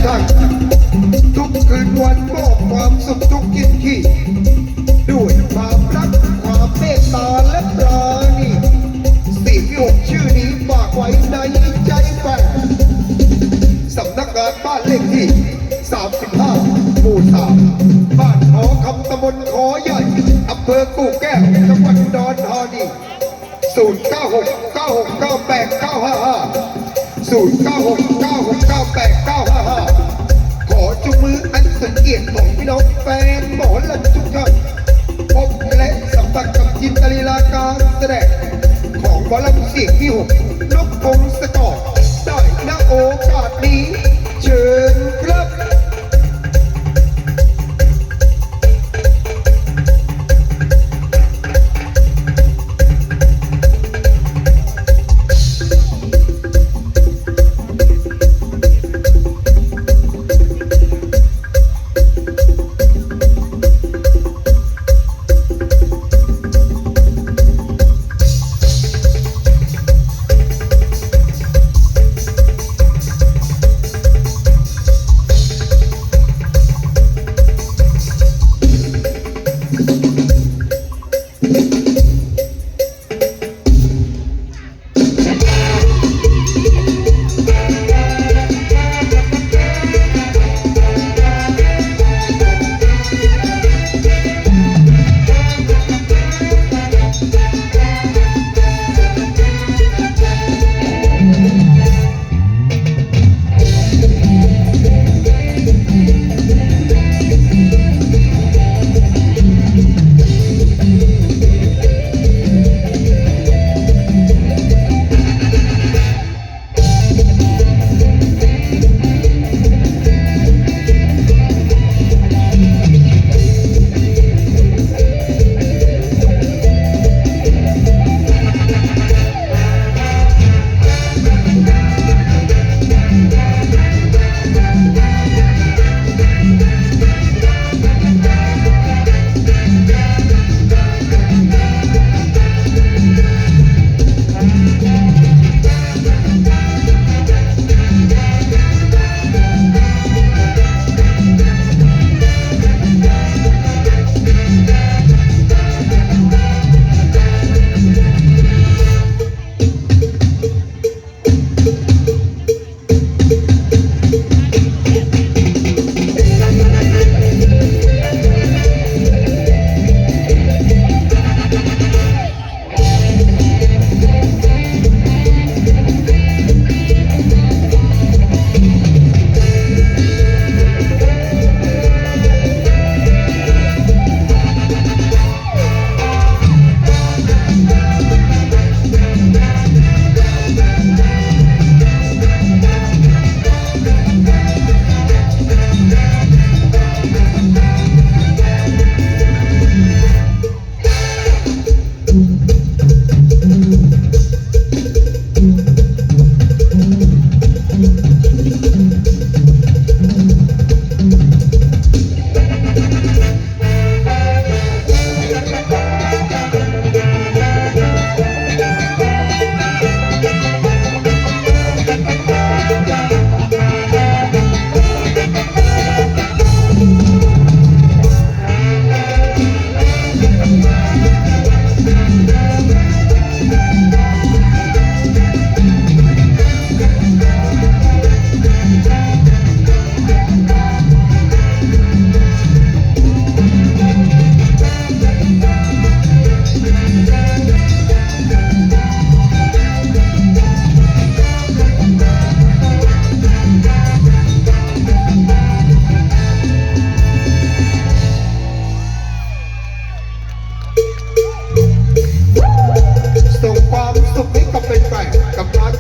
ท่านทุกคืนวันมอบความสุขทุกกินขี้ด้วยความรักความเมตตาและปราณี4 ชื่อนี้ฝากไว้ในใจแฟนสำนักงานบ้านเลขที่35 หมู่ 3 บ้านขอคำตำบลขอใหญ่อำเภอกู่แก้วจังหวัดอุดรธานี0969698955 ขอจุมืออันสุดเกียรติของพี่น้องแฟนหมอลำทุกท่านพบและสัมผัสกับจินตลีลาการแสดงของหมอลำเสียงที่ 6นกพงศกรได้ณโอกาสนี้เชิญครับ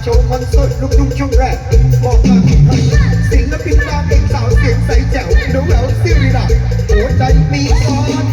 โชว์คอนเสิร์ตลูกทุ่งช่วงแรกบอกลาทุกท่านศิลปินนางเอกสาวเสียงใสแจ๋วหนูแหววซิริลาหัวใจมีก่อน